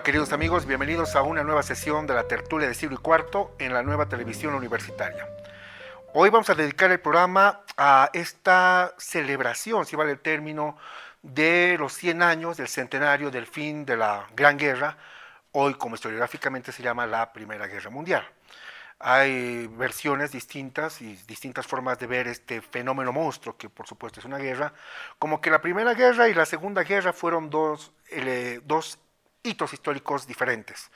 queridos amigos, bienvenidos a una nueva sesión de la tertulia de siglo y cuarto en la nueva televisión universitaria. Hoy vamos a dedicar el programa a esta celebración, si vale el término, de los 100 años del centenario del fin de la Gran Guerra, hoy como historiográficamente se llama la Primera Guerra Mundial. Hay versiones distintas y distintas formas de ver este fenómeno monstruo, que por supuesto es una guerra, como que la Primera Guerra y la Segunda Guerra fueron dos hitos históricos diferentes.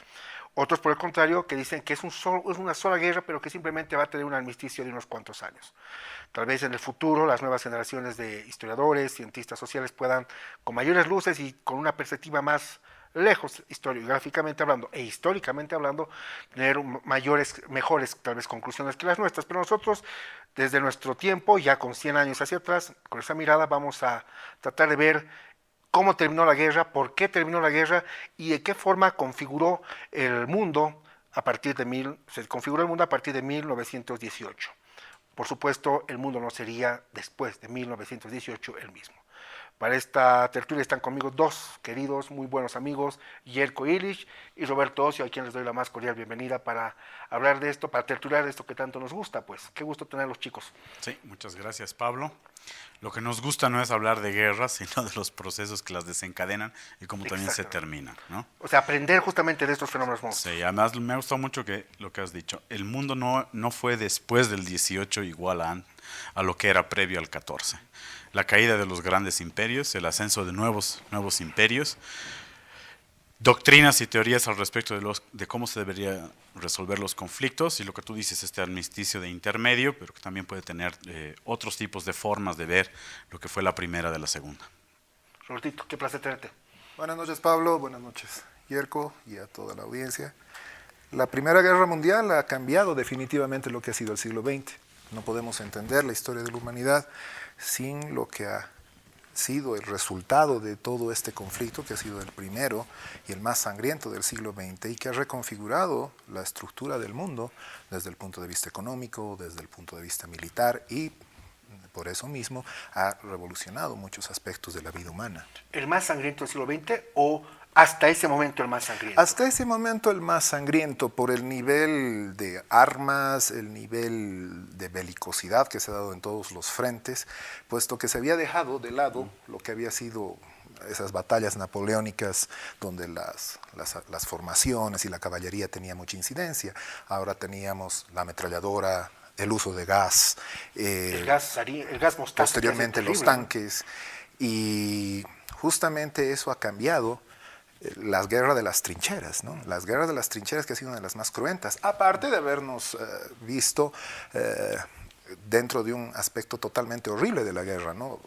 Otros, por el contrario, que dicen que es una sola guerra, pero que simplemente va a tener un armisticio de unos cuantos años. Tal vez en el futuro las nuevas generaciones de historiadores, cientistas sociales puedan, con mayores luces y con una perspectiva más lejos, historiográficamente hablando e históricamente hablando, tener mejores tal vez conclusiones que las nuestras. Pero nosotros, desde nuestro tiempo, ya con 100 años hacia atrás, con esa mirada vamos a tratar de ver cómo terminó la guerra, por qué terminó la guerra y de qué forma configuró el mundo a partir de 1918. Por supuesto, el mundo no sería después de 1918 el mismo. Para esta tertulia están conmigo dos queridos, muy buenos amigos, Jerko Illich y Roberto Ocio, a quien les doy la más cordial bienvenida para hablar de esto, para tertuliar de esto que tanto nos gusta. Pues qué gusto tenerlos, chicos. Sí, muchas gracias, Pablo. Lo que nos gusta no es hablar de guerras, sino de los procesos que las desencadenan y cómo también se terminan, ¿no? O sea, aprender justamente de estos fenómenos monstruos. Sí, además me ha gustado mucho lo que has dicho. El mundo no fue después del 18 igual a lo que era previo al 14. La caída de los grandes imperios, el ascenso de nuevos imperios, doctrinas y teorías al respecto de cómo se debería resolver los conflictos y lo que tú dices, este armisticio de intermedio, pero que también puede tener otros tipos de formas de ver lo que fue la primera de la segunda. Robertito, qué placer tenerte. Buenas noches, Pablo. Buenas noches, Jerko, y a toda la audiencia. La Primera Guerra Mundial ha cambiado definitivamente lo que ha sido el siglo XX. No podemos entender la historia de la humanidad sin lo que ha sido el resultado de todo este conflicto, que ha sido el primero y el más sangriento del siglo XX y que ha reconfigurado la estructura del mundo desde el punto de vista económico, desde el punto de vista militar y por eso mismo ha revolucionado muchos aspectos de la vida humana. ¿El más sangriento del siglo XX o hasta ese momento el más sangriento? Hasta ese momento el más sangriento por el nivel de armas, el nivel de belicosidad que se ha dado en todos los frentes, puesto que se había dejado de lado lo que había sido esas batallas napoleónicas donde las formaciones y la caballería tenía mucha incidencia. Ahora teníamos la ametralladora, el uso de gas, el gas mostaza, posteriormente los tanques, y justamente eso ha cambiado las guerras de las trincheras, ¿no? Las guerras de las trincheras que ha sido una de las más cruentas, aparte de habernos visto dentro de un aspecto totalmente horrible de la guerra, ¿no?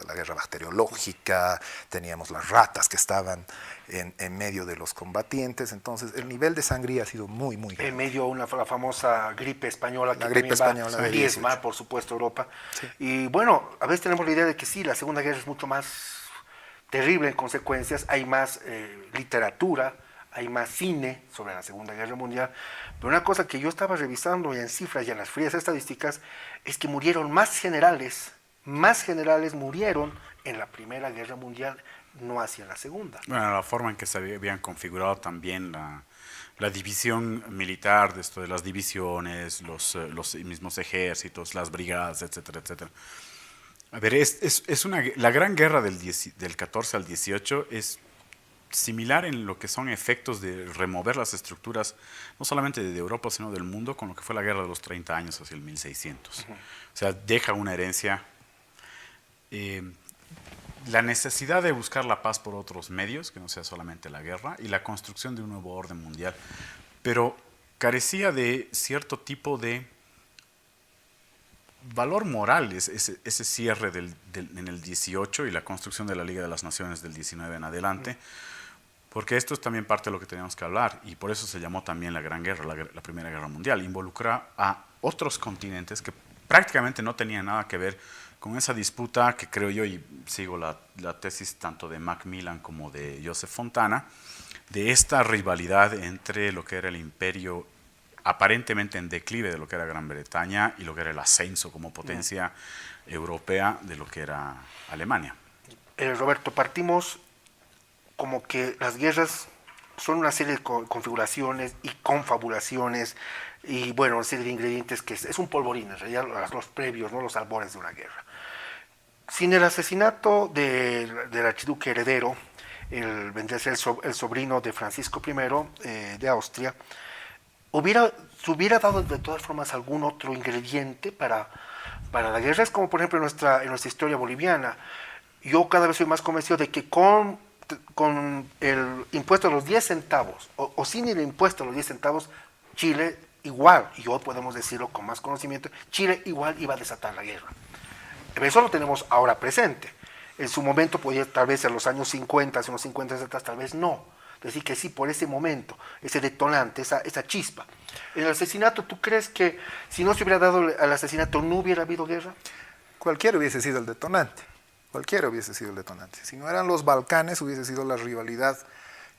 La guerra bacteriológica, teníamos las ratas que estaban en medio de los combatientes, entonces el nivel de sangría ha sido muy, muy grande. En medio de la famosa gripe española, que gripe española va a diezmar, por supuesto, Europa. Sí. Y bueno, a veces tenemos la idea de que sí, la Segunda Guerra es mucho más terrible en consecuencias, hay más literatura, hay más cine sobre la Segunda Guerra Mundial, pero una cosa que yo estaba revisando en cifras y en las frías estadísticas es que murieron más generales murieron en la Primera Guerra Mundial, no hacia la Segunda. Bueno, la forma en que se habían configurado también la división militar, de las divisiones, los mismos ejércitos, las brigadas, etcétera, etcétera. A ver, la Gran Guerra del 14 al 18 es similar en lo que son efectos de remover las estructuras, no solamente de Europa, sino del mundo, con lo que fue la Guerra de los 30 años hacia el 1600. O sea, deja una herencia. La necesidad de buscar la paz por otros medios, que no sea solamente la guerra, y la construcción de un nuevo orden mundial, pero carecía de cierto tipo de valor moral, ese cierre en el 18 y la construcción de la Liga de las Naciones del 19 en adelante, porque esto es también parte de lo que teníamos que hablar, y por eso se llamó también la Gran Guerra, la Primera Guerra Mundial. Involucra a otros continentes que prácticamente no tenían nada que ver con esa disputa que creo yo, y sigo la tesis tanto de Macmillan como de Joseph Fontana, de esta rivalidad entre lo que era el imperio aparentemente en declive de lo que era Gran Bretaña y lo que era el ascenso como potencia europea de lo que era Alemania. Roberto, partimos como que las guerras son una serie de configuraciones y confabulaciones y bueno, una serie de ingredientes que es un polvorín, en realidad los previos, ¿no? Los albores de una guerra. Sin el asesinato del archiduque heredero, vendría a ser el sobrino de Francisco I de Austria, se hubiera dado de todas formas algún otro ingrediente para la guerra. Es como por ejemplo en nuestra historia boliviana. Yo cada vez soy más convencido de que con el impuesto de los 10 centavos o sin el impuesto de los 10 centavos, Chile igual, y hoy podemos decirlo con más conocimiento, Chile igual iba a desatar la guerra. Eso lo tenemos ahora presente. En su momento podía, tal vez en los años 50, hace unos 50 años atrás, tal vez no. Decir que sí, por ese momento, ese detonante, esa chispa. En el asesinato, ¿tú crees que si no se hubiera dado el asesinato no hubiera habido guerra? Cualquiera hubiese sido el detonante. Cualquiera hubiese sido el detonante. Si no eran los Balcanes, hubiese sido la rivalidad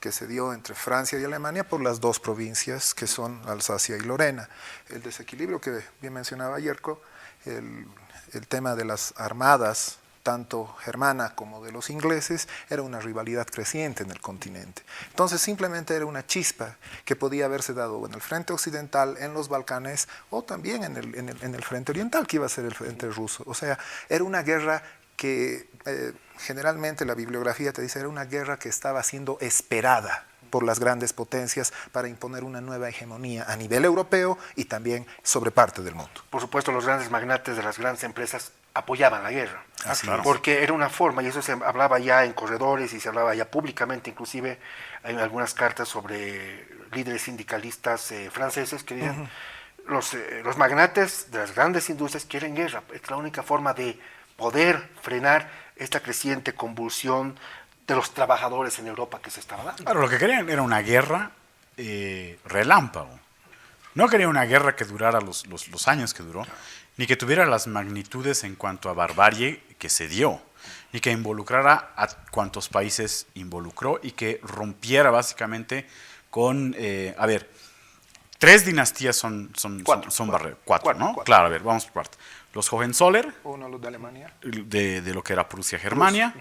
que se dio entre Francia y Alemania por las dos provincias que son Alsacia y Lorena. El desequilibrio que bien mencionaba Yerko, el tema de las armadas, tanto germana como de los ingleses, era una rivalidad creciente en el continente. Entonces simplemente era una chispa que podía haberse dado en el frente occidental, en los Balcanes, o también en el frente oriental, que iba a ser el frente ruso. O sea, era una guerra que generalmente la bibliografía te dice era una guerra que estaba siendo esperada por las grandes potencias para imponer una nueva hegemonía a nivel europeo y también sobre parte del mundo. Por supuesto, los grandes magnates de las grandes empresas apoyaban la guerra, Claro. porque era una forma, y eso se hablaba ya en corredores y se hablaba ya públicamente, inclusive hay algunas cartas sobre líderes sindicalistas franceses que dicen, los magnates de las grandes industrias quieren guerra, es la única forma de poder frenar esta creciente convulsión de los trabajadores en Europa que se estaba dando. Claro, lo que querían era una guerra relámpago. No querían una guerra que durara los años que duró, ni que tuviera las magnitudes en cuanto a barbarie que se dio, ni que involucrara a cuantos países involucró y que rompiera básicamente con, tres dinastías son Cuatro, ¿no? cuatro. Claro, a ver, vamos por parte. Los Hohenzoller, Uno, los de Alemania. de lo que era Prusia-Germania.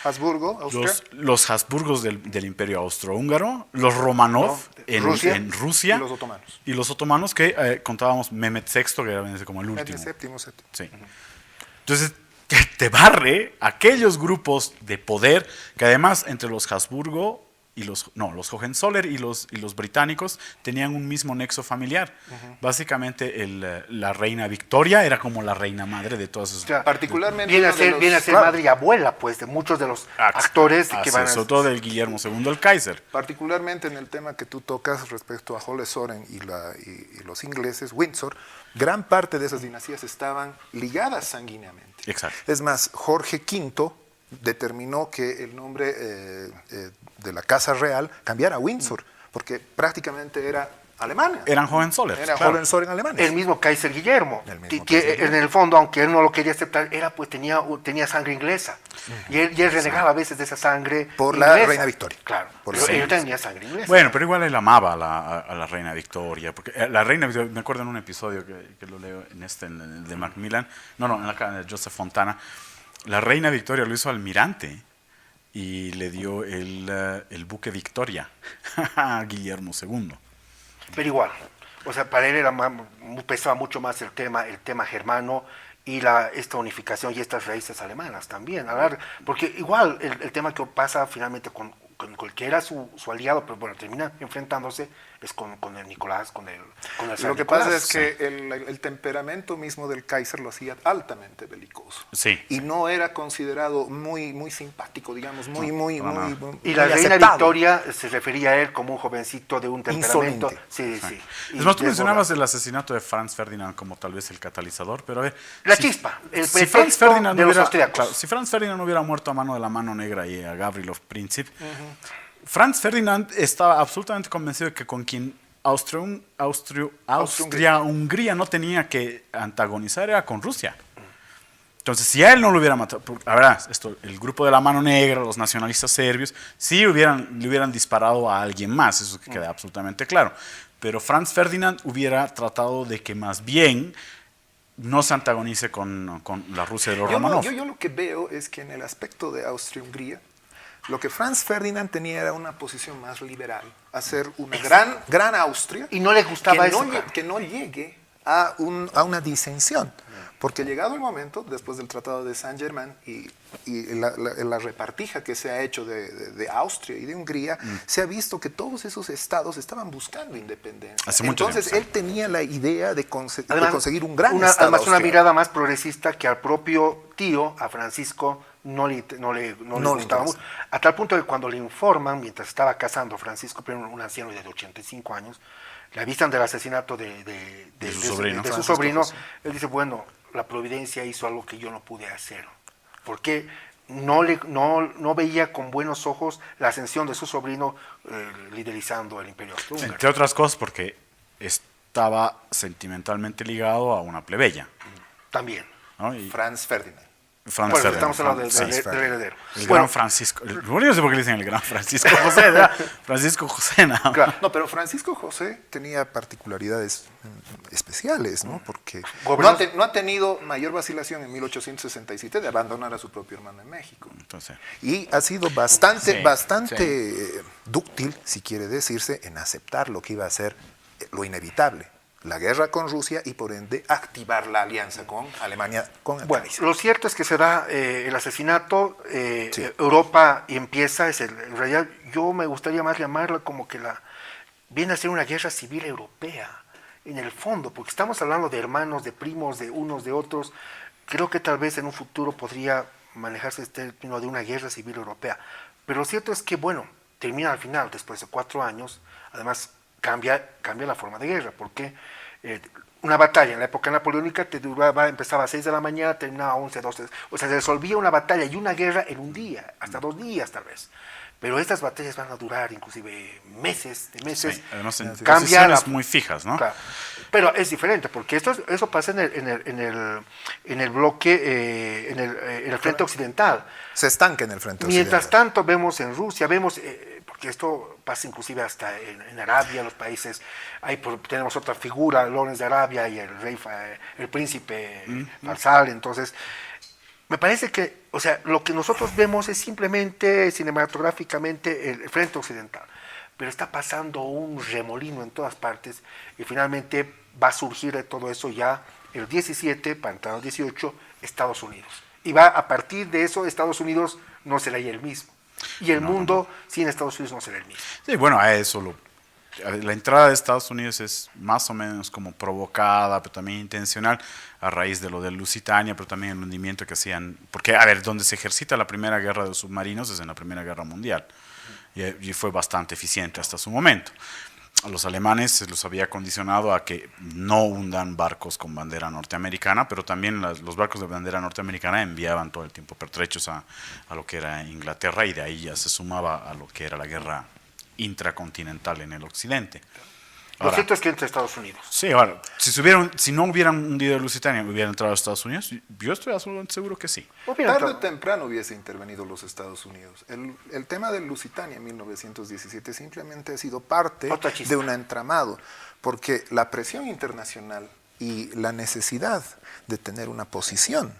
Habsburgo, Austria. Los Habsburgos del Imperio Austrohúngaro, los Romanov en Rusia, y los otomanos. y los otomanos que contábamos Mehmet VI, que era como el último. Séptimo. Sí. Entonces, que te barre aquellos grupos de poder que además entre los Habsburgo y los Hohenzoller y los británicos tenían un mismo nexo familiar. Básicamente la reina Victoria era como la reina madre de todos esos. O sea, Particularmente viene a ser claro, madre y abuela, pues, de muchos de los actores que van a... sobre todo del Guillermo II el Kaiser. particularmente en el tema que tú tocas respecto a Hohenzollern y los ingleses, Windsor, gran parte de esas dinastías estaban ligadas sanguíneamente. Exacto. Es más, Jorge V determinó que el nombre de la Casa Real cambiara a Windsor, porque prácticamente era alemana. Eran Hohenzollern. Era claro. Hohenzollern alemanes. El mismo Kaiser Guillermo, El mismo que Kaiser en el fondo, aunque él no lo quería aceptar, tenía sangre inglesa. Y él renegaba a veces de esa sangre Por inglesa. la reina Victoria. Claro, Por pero la él reina. tenía sangre inglesa. Bueno, pero igual él amaba a la reina Victoria, porque la reina Victoria, me acuerdo en un episodio que lo leo en el de Macmillan, en la de Joseph Fontana, la reina Victoria lo hizo almirante y le dio el buque Victoria a Guillermo II. Pero igual, o sea, para él pesaba mucho más el tema germano y esta unificación y estas raíces alemanas también. Porque igual el tema que pasa finalmente con cualquiera su aliado, pero bueno, termina enfrentándose es con el Nicolás, con el San Lo que Nicolás. pasa es que el temperamento mismo del Kaiser lo hacía altamente belicoso. Sí. Y no era considerado muy simpático, digamos, muy Y la muy reina aceptado. Victoria se refería a él como un jovencito de un temperamento. Insolente. Sí. Es más, tú Y mencionabas el asesinato de Franz Ferdinand como tal vez el catalizador, pero a ver... La chispa, el si pretexto Franz Ferdinand de no los hubiera, austriacos. claro, si Franz Ferdinand no hubiera muerto a mano de la mano negra y a Gavrilo Princip, Franz Ferdinand estaba absolutamente convencido de que con quien Austria-Hungría no tenía que antagonizar era con Rusia. Entonces, si a él no lo hubiera matado, el grupo de la mano negra, los nacionalistas serbios, sí le hubieran disparado a alguien más, eso queda absolutamente claro. Pero Franz Ferdinand hubiera tratado de que más bien no se antagonice con la Rusia de los Romanov. Yo lo que veo es que en el aspecto de Austria-Hungría, lo que Franz Ferdinand tenía era una posición más liberal, hacer una gran Austria Y no le gustaba eso. que no llegue a una disensión. Porque llegado el momento, después del Tratado de Saint-Germain y la repartija que se ha hecho de Austria y de Hungría, se ha visto que todos esos estados estaban buscando independencia. Hace mucho Entonces tiempo, él tenía la idea de Además, conseguir un gran además estado una austriaco. mirada más progresista que al propio tío, a Francisco, no le gustaba interesa. mucho. A tal punto que cuando le informan, mientras estaba casando Francisco, primero un anciano de 85 años, le avisan del asesinato de su sobrino. de su Francisco sobrino, José. él dice, bueno, la providencia hizo algo que yo no pude hacer. Porque no veía con buenos ojos la ascensión de su sobrino liderizando el imperio austrohúngaro. Entre otras cosas porque estaba sentimentalmente ligado a una plebeya, También. ¿no? Y Franz Ferdinand. Franz Bueno, Ferdinand, estamos hablando sí, del heredero. el Bueno, gran Francisco. Yo no sé por qué le dicen el gran Francisco José, ¿verdad? Francisco José, nada más. claro, No, pero Francisco José tenía particularidades especiales, ¿no? Porque Gobernó- no ha tenido mayor vacilación en 1867 de abandonar a su propio hermano en México. Entonces, Y ha sido bastante Sí. dúctil, si quiere decirse, en aceptar lo que iba a ser lo inevitable, la guerra con Rusia y por ende activar la alianza con Alemania, con el bueno, país. lo cierto es que se da el asesinato, Sí. Europa empieza, en realidad yo me gustaría más llamarla como que viene a ser una guerra civil europea, en el fondo, porque estamos hablando de hermanos, de primos, de unos, de otros. Creo que tal vez en un futuro podría manejarse este término de una guerra civil europea. Pero lo cierto es que, bueno, termina al final, después de 4 años, además cambia la forma de guerra, porque una batalla en la época napoleónica empezaba a 6 de la mañana, terminaba a 11, 12, o sea, se resolvía una batalla y una guerra en un día, hasta 2 días tal vez. Pero estas batallas van a durar inclusive meses, sí, además en cambia posiciones muy fijas, ¿no? Claro. Pero es diferente, porque eso pasa en el bloque, en el frente occidental. Se estanca en el frente Mientras occidental. tanto vemos en Rusia, porque esto pasa inclusive hasta en Arabia, los países, tenemos otra figura, Lorenz de Arabia y el príncipe Faisal, entonces me parece que, o sea, lo que nosotros vemos es simplemente cinematográficamente el frente occidental, pero está pasando un remolino en todas partes y finalmente va a surgir de todo eso ya el 17, para entrar al 18, Estados Unidos. Y a partir de eso, Estados Unidos no será ya el mismo. Y el mundo sin Estados Unidos no será el mismo. Sí, bueno, a eso la entrada de Estados Unidos es más o menos como provocada, pero también intencional, a raíz de lo de Lusitania, pero también el hundimiento que hacían. Porque, a ver, donde se ejercita la primera guerra de los submarinos es en la Primera Guerra Mundial. Y fue bastante eficiente hasta su momento. A los alemanes se los había condicionado a que no hundan barcos con bandera norteamericana, pero también los barcos de bandera norteamericana enviaban todo el tiempo pertrechos a lo que era Inglaterra, y de ahí ya se sumaba a lo que era la guerra intracontinental en el occidente. Lo Ahora, cierto es que entre Estados Unidos. sí, ahora, si no hubieran hundido Lusitania, ¿hubieran entrado a Estados Unidos? Yo estoy absolutamente seguro que sí. Tarde o temprano hubiese intervenido los Estados Unidos. El tema de Lusitania en 1917 simplemente ha sido parte Otra chispa. de un entramado, porque la presión internacional y la necesidad de tener una posición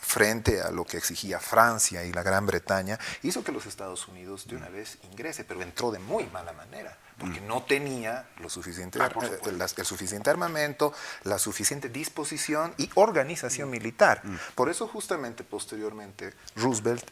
frente a lo que exigía Francia y la Gran Bretaña hizo que los Estados Unidos de una vez ingrese, pero entró de muy mala manera, porque no tenía el suficiente armamento, la suficiente disposición y organización militar. Por eso justamente posteriormente Roosevelt,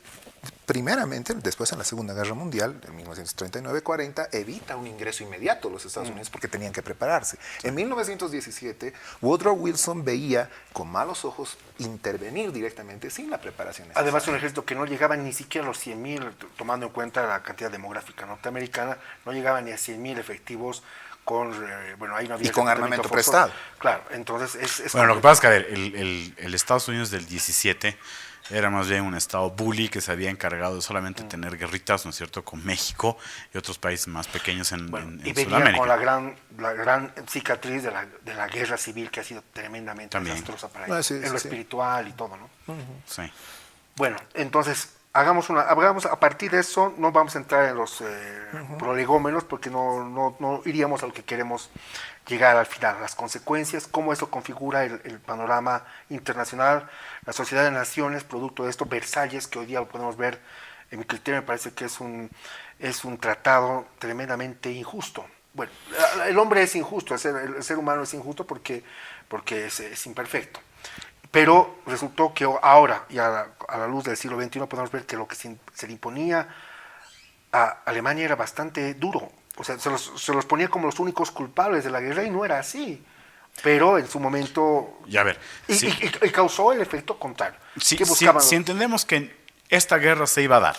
primeramente, después en la Segunda Guerra Mundial, en 1939-40, evita un ingreso inmediato a los Estados Unidos porque tenían que prepararse. En 1917, Woodrow Wilson veía con malos ojos intervenir directamente sin la preparación necesaria. Además, un ejército que no llegaba ni siquiera a los 100.000, tomando en cuenta la cantidad demográfica norteamericana, no llegaba ni a 100.000 efectivos ahí no había... Y con armamento forzoso. prestado. Claro, entonces es Bueno, lo que pasa es que, a ver, el Estados Unidos del 17 era más bien un estado bully que se había encargado de solamente tener guerritas, ¿no es cierto?, con México y otros países más pequeños en y venía Sudamérica. con la gran cicatriz de la guerra civil que ha sido tremendamente También. desastrosa para ellos, Sí, en lo sí. espiritual y todo, ¿no? Sí. Bueno, entonces, hagamos a partir de eso, no vamos a entrar en los prolegómenos porque no iríamos a lo que queremos llegar al final, las consecuencias, cómo eso configura el panorama internacional, la sociedad de naciones, producto de esto, Versalles, que hoy día lo podemos ver en mi criterio me parece que es un tratado tremendamente injusto. Bueno, el hombre es injusto, el ser humano es injusto porque es imperfecto. Pero resultó que ahora, y a la luz del siglo XXI, podemos ver que lo que se le imponía a Alemania era bastante duro. O sea, se los ponía como los únicos culpables de la guerra y no era así. Pero en su momento... Y a ver, y causó el efecto contrario. Si entendemos que esta guerra se iba a dar,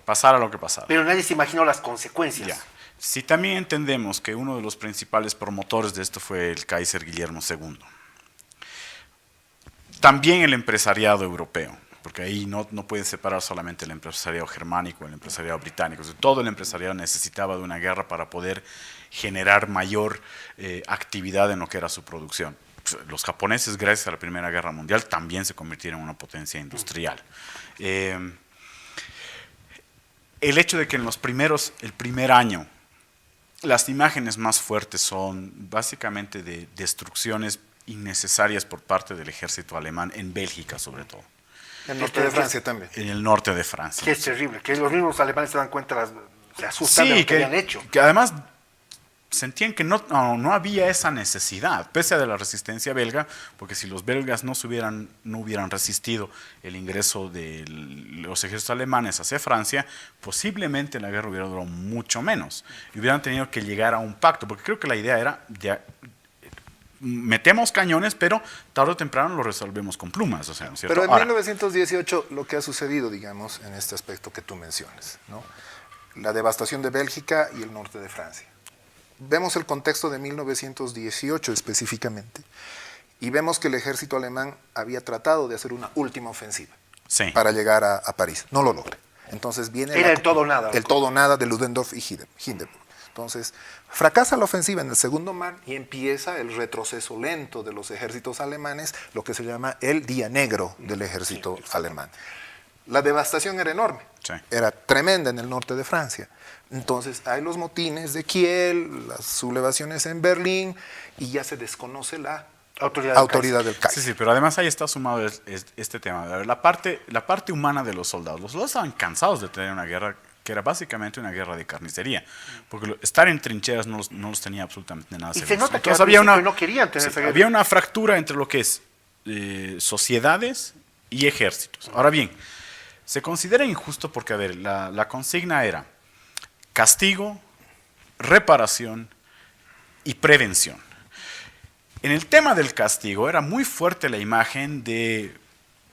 pasara lo que pasara. Pero nadie se imaginó las consecuencias. Ya. Si también entendemos que uno de los principales promotores de esto fue el Kaiser Guillermo II, también el empresariado europeo, porque ahí no puede separar solamente el empresariado germánico, el empresariado británico. O sea, todo el empresariado necesitaba de una guerra para poder generar mayor actividad en lo que era su producción. Los japoneses, gracias a la Primera Guerra Mundial, también se convirtieron en una potencia industrial. El hecho de que en el primer año las imágenes más fuertes son básicamente de destrucciones innecesarias por parte del ejército alemán en Bélgica sobre todo. En el norte de Francia también. En el norte de Francia. Que es terrible, que los mismos alemanes se dan cuenta, se asustan de lo que habían hecho. Que además sentían que no había esa necesidad, pese a de la resistencia belga, porque si los belgas no hubieran resistido el ingreso de los ejércitos alemanes hacia Francia, posiblemente la guerra hubiera durado mucho menos y hubieran tenido que llegar a un pacto, porque creo que la idea era metemos cañones, pero tarde o temprano lo resolvemos con plumas, o sea, ¿no es cierto? Pero en 1918 lo que ha sucedido, digamos, en este aspecto que tú mencionas, ¿no? La devastación de Bélgica y el norte de Francia. Vemos el contexto de 1918 específicamente y vemos que el ejército alemán había tratado de hacer una última ofensiva para llegar a París. No lo logra. Entonces viene el todo o nada. El todo o nada de Ludendorff y Hindenburg. Entonces, fracasa la ofensiva en el segundo mar y empieza el retroceso lento de los ejércitos alemanes, lo que se llama el Día Negro del ejército alemán. La devastación era enorme, era tremenda en el norte de Francia. Entonces, hay los motines de Kiel, las sublevaciones en Berlín, y ya se desconoce la autoridad del Kaiser. Sí, pero además ahí está sumado este tema. La parte humana de los soldados. Los soldados estaban cansados de tener una guerra que era básicamente una guerra de carnicería, porque estar en trincheras no los tenía absolutamente nada. Y se nota que no querían tener esa guerra. Había una fractura entre lo que es sociedades y ejércitos. Ahora bien, se considera injusto porque, a ver, la consigna era castigo, reparación y prevención. En el tema del castigo era muy fuerte la imagen de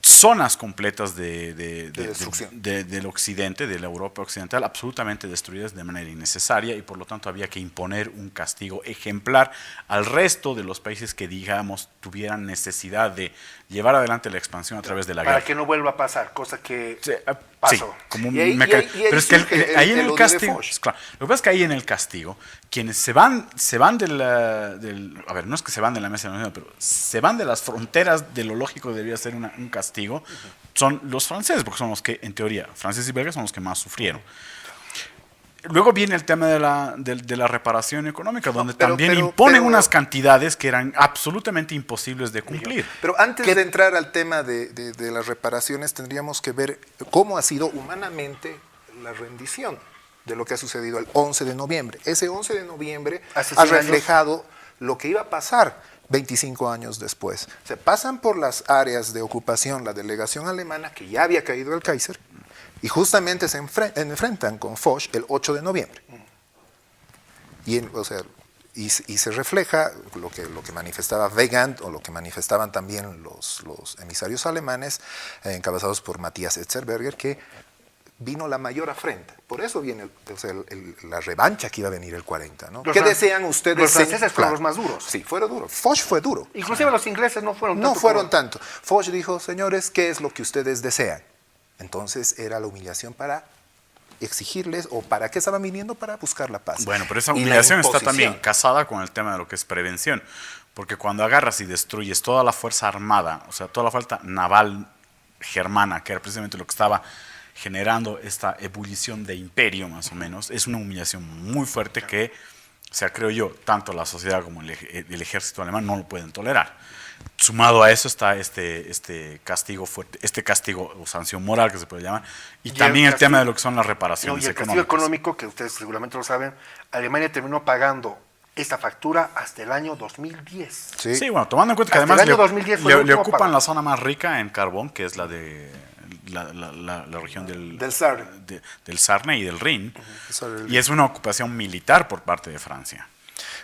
zonas completas del occidente, de la Europa occidental, absolutamente destruidas de manera innecesaria y por lo tanto había que imponer un castigo ejemplar al resto de los países que, digamos, tuvieran necesidad de llevar adelante la expansión a través de la guerra. Para que no vuelva a pasar, cosa que pasó. Sí, como un mecanismo. Pero es que ahí en el castigo, claro, lo que pasa es que ahí en el castigo, quienes se van a ver, no es que se van de la mesa de la Unión, pero se van de las fronteras de lo lógico que debería ser un castigo, son los franceses, porque son los que, en teoría, franceses y belgas son los que más sufrieron. Luego viene el tema de la reparación económica, donde también imponen unas cantidades que eran absolutamente imposibles de cumplir. Pero antes de entrar al tema de las reparaciones, tendríamos que ver cómo ha sido humanamente la rendición de lo que ha sucedido el 11 de noviembre. Ese 11 de noviembre ha reflejado lo que iba a pasar 25 años después. Se pasan por las áreas de ocupación la delegación alemana, que ya había caído el Kaiser, y justamente se enfrentan con Foch el 8 de noviembre. Y se refleja lo que manifestaba Weygand, o lo que manifestaban también los emisarios alemanes, encabezados por Matthias Etzerberger, que vino la mayor afrenta. Por eso viene la revancha que iba a venir el 40. ¿no? ¿Qué desean ustedes? Los franceses fueron los más duros. Sí, fueron duros. Foch fue duro. Inclusive los ingleses no fueron tanto. No fueron tanto. Foch dijo, señores, ¿qué es lo que ustedes desean? Entonces era la humillación para exigirles, o para qué estaban viniendo, para buscar la paz. Bueno, pero esa humillación está también casada con el tema de lo que es prevención, porque cuando agarras y destruyes toda la fuerza armada, o sea, toda la fuerza naval germana, que era precisamente lo que estaba generando esta ebullición de imperio, más o menos, es una humillación muy fuerte que, o sea, creo yo, tanto la sociedad como el ejército alemán no lo pueden tolerar. Sumado a eso está este castigo fuerte, este castigo o sanción moral que se puede llamar, y también el tema de lo que son las reparaciones y el castigo económicas. económico, que ustedes seguramente lo saben, Alemania terminó pagando esta factura hasta el año 2010. Sí, bueno, tomando en cuenta que Hasta además el año 2010 fue el le último ocupan pago. la zona más rica en carbón, que es la de la región Del Sarre. del Sarne y del Rin, Sarre. y es una ocupación militar por parte de Francia.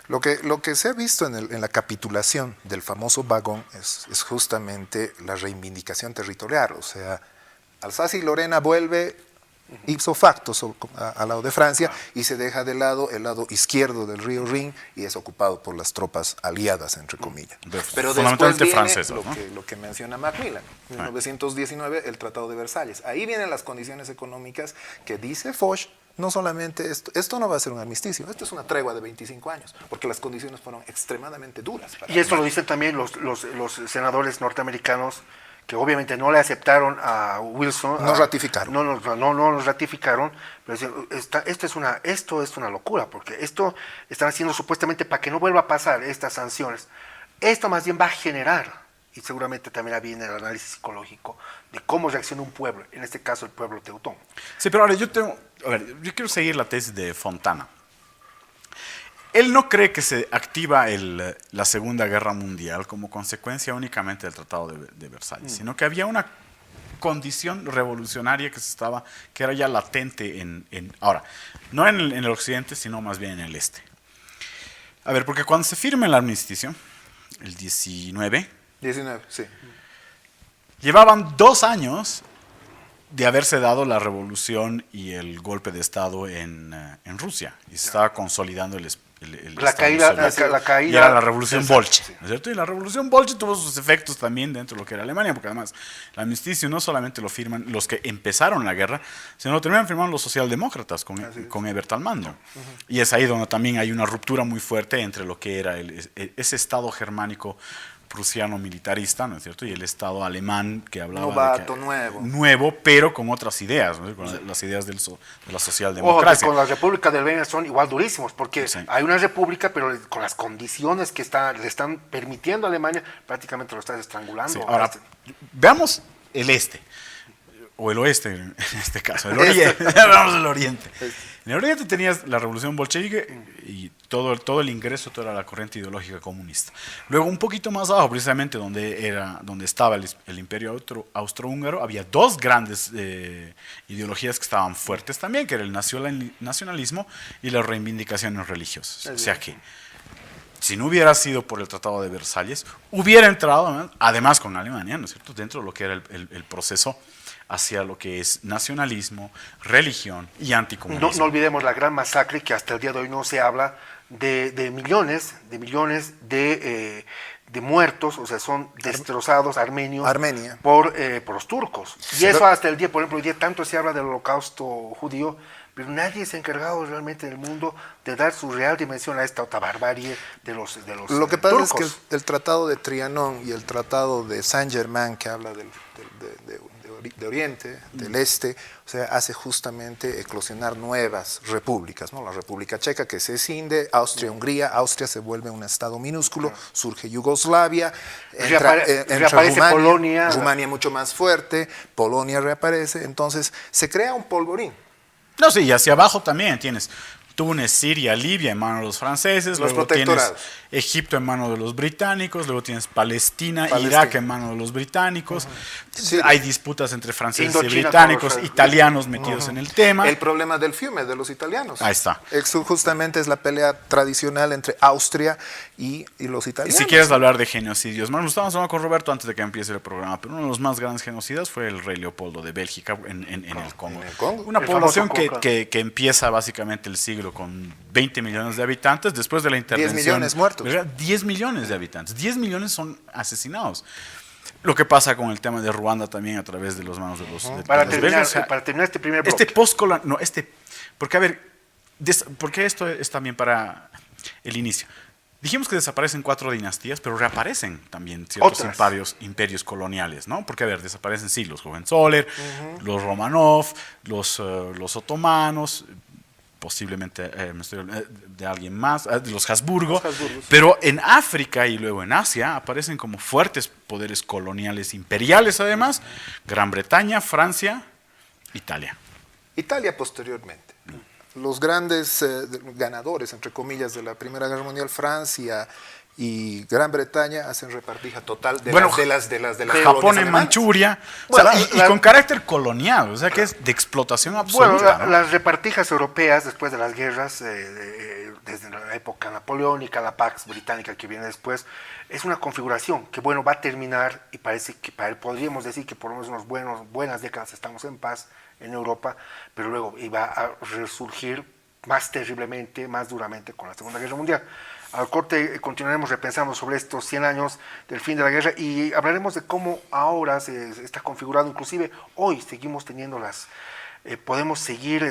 Lo que se ha visto en la capitulación del famoso vagón es justamente la reivindicación territorial. O sea, Alsacia y Lorena vuelve ipso facto al lado de Francia y se deja de lado el lado izquierdo del río Rin y es ocupado por las tropas aliadas, entre comillas. Pero después Fundamentalmente viene francesas, ¿no? lo que menciona Macmillan, 1919, el Tratado de Versalles. Ahí vienen las condiciones económicas que dice Foch. No solamente esto no va a ser un armisticio, esto es una tregua de 25 años, porque las condiciones fueron extremadamente duras. Y esto lo dicen también los senadores norteamericanos, que obviamente no le aceptaron a Wilson. No ratificaron. No nos ratificaron, pero dicen, esto es una locura, porque esto están haciendo supuestamente para que no vuelva a pasar estas sanciones. Esto más bien va a generar, y seguramente también viene el análisis psicológico, de cómo reacciona un pueblo, en este caso el pueblo teutón. Sí, pero ahora yo quiero seguir la tesis de Fontana. Él no cree que se activa la Segunda Guerra Mundial como consecuencia únicamente del Tratado de Versalles, sino que había una condición revolucionaria que era ya latente ahora, no en el occidente, sino más bien en el este. A ver, porque cuando se firma el armisticio, el 19, sí. llevaban 2 años de haberse dado la revolución y el golpe de Estado en Rusia, y se estaba consolidando el La caída, y era la revolución bolche, sí. ¿no es cierto? Y la revolución bolche tuvo sus efectos también dentro de lo que era Alemania, porque además el armisticio no solamente lo firman los que empezaron la guerra, sino lo terminan firmando los socialdemócratas con Ebert al mando. Y es ahí donde también hay una ruptura muy fuerte entre lo que era ese Estado germánico prusiano militarista, ¿no es cierto? Y el Estado alemán que hablaba Novato, nuevo, pero con otras ideas, ¿no? Con las ideas de la Ojo, socialdemocracia. con la República del Weimar son igual durísimos, porque Sí. hay una república, pero con las condiciones que le están permitiendo a Alemania, prácticamente lo estás estrangulando. Sí, ahora, veamos el este, o el oeste en este caso, el oriente. Veamos el oriente. En el oriente tenías la revolución bolchevique y todo el ingreso, toda la corriente ideológica comunista. Luego, un poquito más abajo, precisamente donde estaba el imperio austrohúngaro, había 2 grandes ideologías que estaban fuertes también, que era el nacionalismo y las reivindicaciones religiosas. O sea que, si no hubiera sido por el Tratado de Versalles, hubiera entrado, ¿no?, además con Alemania, ¿no es cierto?, dentro de lo que era el proceso hacia lo que es nacionalismo, religión y anticomunismo. No olvidemos la gran masacre que hasta el día de hoy no se habla de millones de muertos, o sea, son destrozados armenios Armenia. por los turcos. Y eso hasta el día, por ejemplo, hoy día tanto se habla del holocausto judío, pero nadie se ha encargado realmente en el mundo de dar su real dimensión a esta otra barbarie de los Lo que pasa turcos. es que el Tratado de Trianon y el Tratado de Saint-Germain, que habla de Oriente, del Este, o sea, hace justamente eclosionar nuevas repúblicas, ¿no? La República Checa que se escinde, Austria-Hungría, Austria se vuelve un estado minúsculo, surge Yugoslavia, entra reaparece Polonia. Rumania mucho más fuerte, Polonia reaparece, entonces se crea un polvorín. No, sí, y hacia abajo también tienes Túnez, Siria, Libia en manos de los franceses, Los luego tienes protectorados. Egipto en manos de los británicos, luego tienes Palestina, Irak en manos de los británicos. Sí. Hay disputas entre franceses y Indochina británicos, con los- italianos metidos en el tema. El problema del fiume de los italianos. Ahí está. Eso justamente es la pelea tradicional entre Austria y los Y italianos. si quieres hablar de genocidios, lo estábamos hablando con Roberto antes de que empiece el programa, pero uno de los más grandes genocidas fue el rey Leopoldo de Bélgica en el Congo. En el Congo. Una El población famoso Congo. que empieza básicamente el siglo con 20 millones de habitantes, después de la intervención. 10 millones muertos. ¿verdad? 10 millones de habitantes. 10 millones son asesinados. Lo que pasa con el tema de Ruanda también a través de las manos de los Para de los terminar, belgas. O sea, para terminar este primer bloque. porque a ver, porque esto es también para el inicio. Dijimos que desaparecen 4 dinastías, pero reaparecen también ciertos imperios coloniales, ¿no? Porque, a ver, desaparecen sí los Hohenzollern, los Romanov, los otomanos, posiblemente de alguien más, de los Habsburgo, Los Habsburgos. pero en África y luego en Asia aparecen como fuertes poderes coloniales imperiales además, Gran Bretaña, Francia, Italia. Italia posteriormente. Los grandes ganadores, entre comillas, de la Primera Guerra Mundial, Francia y Gran Bretaña, hacen repartija total de Bueno, las colonias Japón en alemanas. Manchuria, Bueno, o sea, y con carácter colonial, o sea que es de explotación Bueno, absoluta. ¿no? las repartijas europeas después de las guerras, desde la época napoleónica, la Pax Británica que viene después, es una configuración que, bueno, va a terminar y parece que podríamos decir que por lo menos unas buenas décadas estamos en paz en Europa, pero luego iba a resurgir más terriblemente, más duramente con la Segunda Guerra Mundial. Al corte continuaremos repensando sobre estos 100 años del fin de la guerra y hablaremos de cómo ahora se está configurado, inclusive hoy seguimos teniendo podemos seguir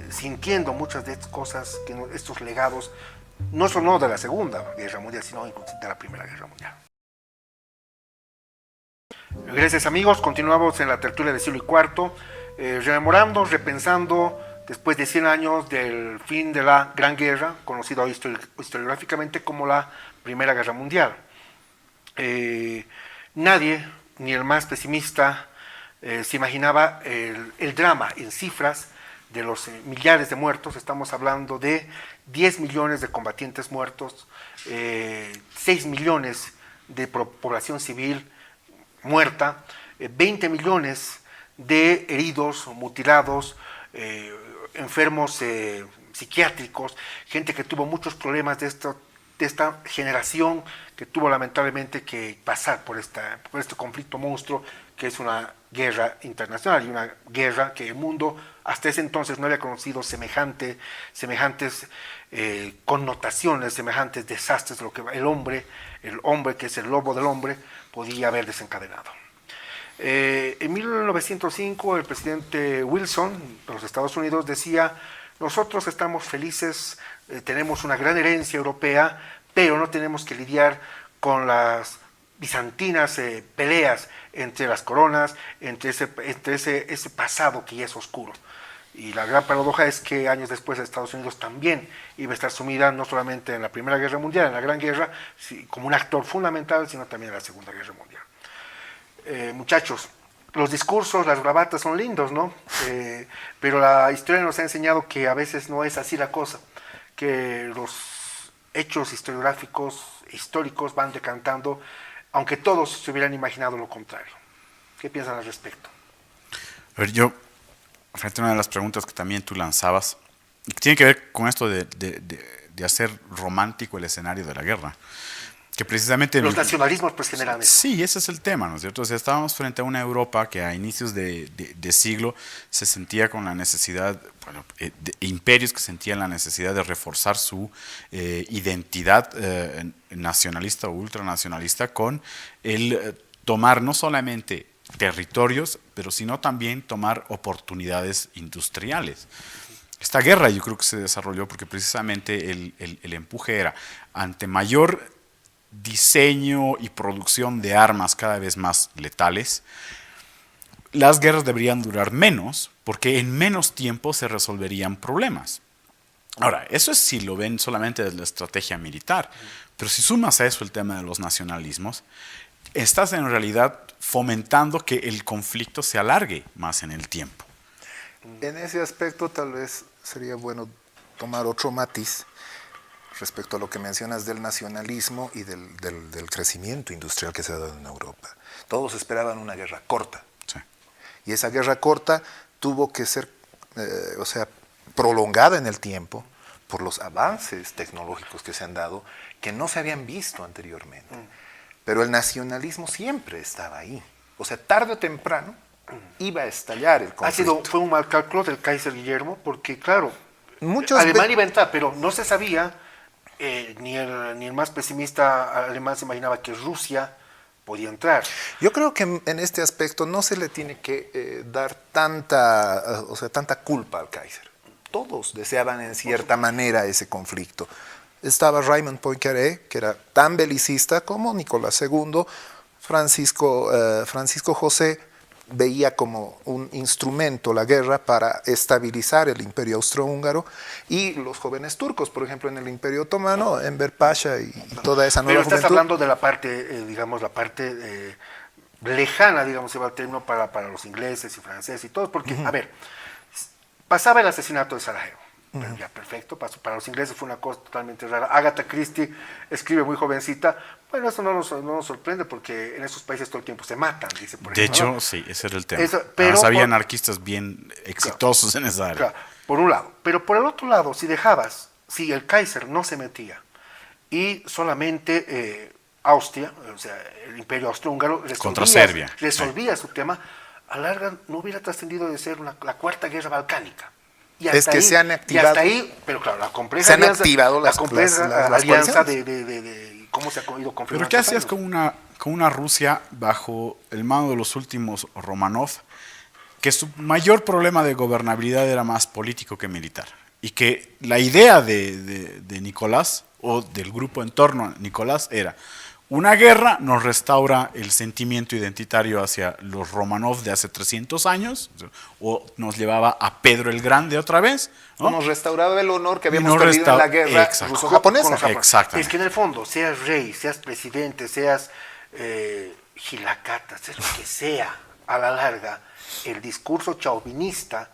sintiendo muchas de estas cosas, estos legados, no solo de la Segunda Guerra Mundial, sino inclusive de la Primera Guerra Mundial. Gracias amigos, continuamos en la tertulia de siglo y cuarto, rememorando, repensando, después de 100 años del fin de la Gran Guerra, conocida hoy historiográficamente como la Primera Guerra Mundial. Nadie, ni el más pesimista, se imaginaba el drama en cifras de los millares de muertos. Estamos hablando de 10 millones de combatientes muertos, 6 millones de población civil muerta, 20 millones de heridos, mutilados, enfermos psiquiátricos, gente que tuvo muchos problemas de esta generación que tuvo lamentablemente que pasar por este conflicto monstruo que es una guerra internacional y una guerra que el mundo hasta ese entonces no había conocido semejantes connotaciones, semejantes desastres de lo que el hombre que es el lobo del hombre, podía haber desencadenado. En 1905 el presidente Wilson de los Estados Unidos decía: nosotros estamos felices, tenemos una gran herencia europea, pero no tenemos que lidiar con las bizantinas peleas entre las coronas, entre ese pasado que ya es oscuro. Y la gran paradoja es que años después Estados Unidos también iba a estar sumida no solamente en la Primera Guerra Mundial, en la Gran Guerra, como un actor fundamental, sino también en la Segunda Guerra Mundial. Muchachos, los discursos, las bravatas son lindos, ¿no? Pero la historia nos ha enseñado que a veces no es así la cosa, que los hechos históricos van decantando, aunque todos se hubieran imaginado lo contrario. ¿Qué piensan al respecto? A ver, yo, frente a una de las preguntas que también tú lanzabas, que tiene que ver con esto de hacer romántico el escenario de la guerra, que precisamente... Los nacionalismos pues generan eso. Sí, ese es el tema, ¿no es cierto? O sea, estábamos frente a una Europa que a inicios de siglo se sentía con la necesidad, bueno, de imperios que sentían la necesidad de reforzar su identidad nacionalista o ultranacionalista con el tomar no solamente territorios, pero sino también tomar oportunidades industriales. Esta guerra yo creo que se desarrolló porque precisamente el empuje era ante mayor diseño y producción de armas cada vez más letales, las guerras deberían durar menos porque en menos tiempo se resolverían problemas. Ahora, eso es si lo ven solamente desde la estrategia militar, pero si sumas a eso el tema de los nacionalismos, estás en realidad fomentando que el conflicto se alargue más en el tiempo. En ese aspecto tal vez sería bueno tomar otro matiz respecto a lo que mencionas del nacionalismo y del crecimiento industrial que se ha dado en Europa. Todos esperaban una guerra corta. Sí. Y esa guerra corta tuvo que ser, prolongada en el tiempo por los avances tecnológicos que se han dado, que no se habían visto anteriormente. Pero el nacionalismo siempre estaba ahí. O sea, tarde o temprano iba a estallar el conflicto. Fue un mal cálculo del Kaiser Guillermo, porque claro, Muchos Alemania iba a entrar, pero no se sabía, ni el más pesimista alemán se imaginaba que Rusia podía entrar. Yo creo que en este aspecto no se le tiene que dar tanta culpa al Kaiser. Todos deseaban en cierta manera ese conflicto. Estaba Raymond Poincaré, que era tan belicista como Nicolás II, Francisco José, veía como un instrumento la guerra para estabilizar el imperio austrohúngaro y los jóvenes turcos, por ejemplo, en el imperio otomano, Enver Pasha y toda esa nueva Pero estás juventud. hablando de la parte, digamos, la parte lejana, digamos, se va el término para los ingleses y franceses y todos, porque, a ver, pasaba el asesinato de Sarajevo. Ya, perfecto, pasó. Para los ingleses fue una cosa totalmente rara. Agatha Christie escribe muy jovencita. Bueno, eso no nos sorprende porque en esos países todo el tiempo se matan, dice por De ejemplo. hecho, ¿no? sí, ese era el tema. Pero Además, había por- anarquistas bien exitosos en esa área. Claro, por un lado. Pero por el otro lado, si el Kaiser no se metía y solamente Austria, o sea, el imperio austrohúngaro, Contra Serbia. resolvía su tema, a la larga no hubiera trascendido de ser la cuarta guerra balcánica. Y Es que se han activado- Y hasta ahí, pero claro, la compleja Se han alianza, activado la las compleja las alianza coaliciones. de cómo se ha ido confirmando. Pero ¿qué hacías estos con una Rusia bajo el mando de los últimos Romanov, que su mayor problema de gobernabilidad era más político que militar? Y que la idea de Nicolás, o del grupo en torno a Nicolás, era: una guerra nos restaura el sentimiento identitario hacia los Romanov de hace 300 años, o nos llevaba a Pedro el Grande otra vez, ¿no? Nos restauraba el honor que Y habíamos nos perdido en la resta- guerra Exacto. ruso-japonesa. con los japoneses. Exactamente. Es que en el fondo, seas rey, seas presidente, seas gilacata, seas lo que sea, a la larga, el discurso chauvinista,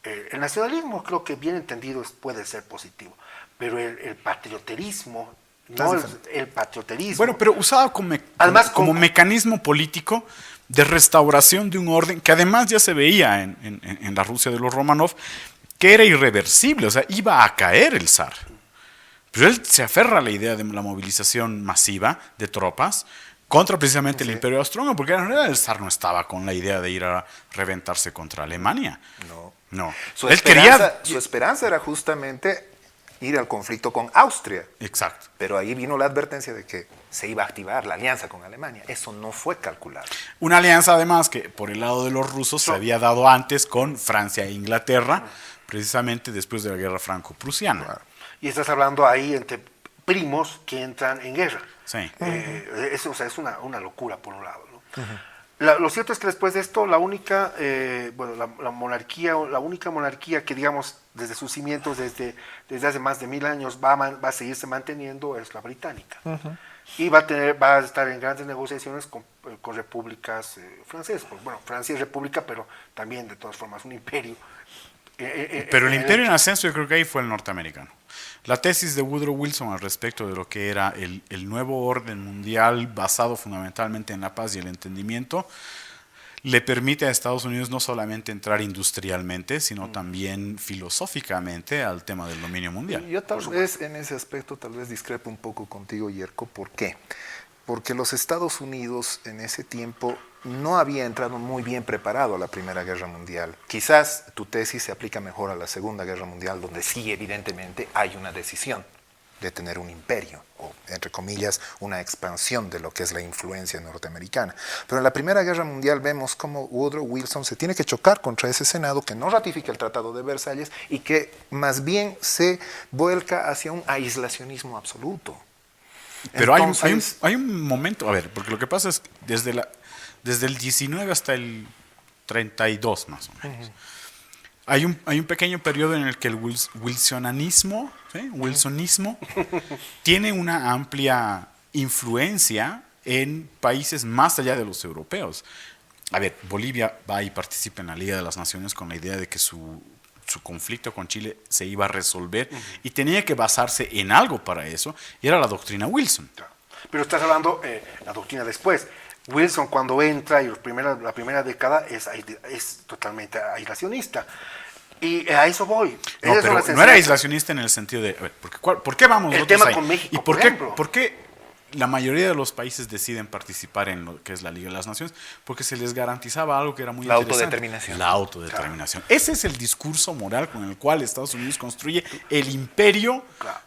el nacionalismo creo que bien entendido puede ser positivo, pero el patrioterismo, no el patrioterismo. Bueno, pero usado Además, como mecanismo político de restauración de un orden que además ya se veía en la Rusia de los Romanov, que era irreversible, o sea, iba a caer el zar. Pero él se aferra a la idea de la movilización masiva de tropas contra precisamente el Imperio Austrohúngaro, porque en realidad el zar no estaba con la idea de ir a reventarse contra Alemania. No. Su Él esperanza era justamente ir al conflicto con Austria. Exacto. Pero ahí vino la advertencia de que se iba a activar la alianza con Alemania. Eso no fue calculado. Una alianza además que por el lado de los rusos se había dado antes con Francia e Inglaterra, precisamente después de la guerra franco-prusiana. Claro. Y estás hablando ahí entre primos que entran en guerra. Sí. Eso, o sea, es una locura por un lado, ¿no? Lo cierto es que después de esto, la única monarquía que, digamos, desde sus cimientos, desde hace más de 1000 años, va a seguirse manteniendo es la británica. Y va a estar en grandes negociaciones con repúblicas francesas. Pues, bueno, Francia es república, pero también, de todas formas, un imperio. Pero el imperio en ascenso yo creo que ahí fue el norteamericano. La tesis de Woodrow Wilson al respecto de lo que era el nuevo orden mundial basado fundamentalmente en la paz y el entendimiento le permite a Estados Unidos no solamente entrar industrialmente, sino también filosóficamente al tema del dominio mundial. Yo tal vez en ese aspecto discrepo un poco contigo, Yerko. ¿Por qué? Porque los Estados Unidos en ese tiempo no había entrado muy bien preparado a la Primera Guerra Mundial. Quizás tu tesis se aplica mejor a la Segunda Guerra Mundial, donde sí evidentemente hay una decisión de tener un imperio, o entre comillas, una expansión de lo que es la influencia norteamericana. Pero en la Primera Guerra Mundial vemos cómo Woodrow Wilson se tiene que chocar contra ese Senado que no ratifica el Tratado de Versalles y que más bien se vuelca hacia un aislacionismo absoluto. Pero Entonces, hay un momento, a ver, porque lo que pasa es que desde el 19 hasta el 32 más o menos, hay un pequeño periodo en el que el wilsonismo tiene una amplia influencia en países más allá de los europeos. A ver, Bolivia va y participa en la Liga de las Naciones con la idea de que su conflicto con Chile se iba a resolver y tenía que basarse en algo para eso, y era la doctrina Wilson. Pero estás hablando la doctrina después. Wilson cuando entra y la primera década es totalmente aislacionista. Y a eso voy. No, Esas son pero las no era enseñanzas. aislacionista en el sentido de, a ver, ¿por qué vamos El nosotros tema ahí? con México, ¿Y por ejemplo. por qué la mayoría de los países deciden participar en lo que es la Liga de las Naciones? Porque se les garantizaba algo que era muy La interesante. autodeterminación. La autodeterminación. Ese es el discurso moral con el cual Estados Unidos construye el imperio Claro.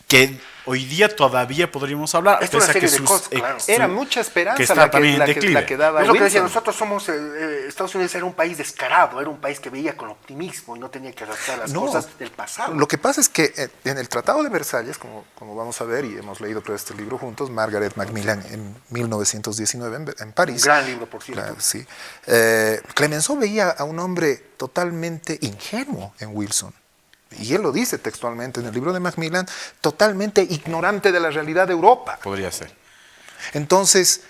que hoy día todavía podríamos hablar, Es una pese a que serie de cosas, claro. Era mucha esperanza que está la también en que declive. daba Es lo que decía, Wilson. nosotros somos, Estados Unidos era un país descarado, era un país que veía con optimismo y no tenía que adaptar las No, cosas del pasado. Lo que pasa es que en el Tratado de Versalles, como vamos a ver, y hemos leído creo este libro juntos, Margaret Macmillan en 1919 en París. Un gran libro, por cierto. Claro, sí. Clemenceau veía a un hombre totalmente ingenuo en Wilson. Y él lo dice textualmente en el libro de Macmillan, totalmente ignorante de la realidad de Europa. Podría ser. Entonces,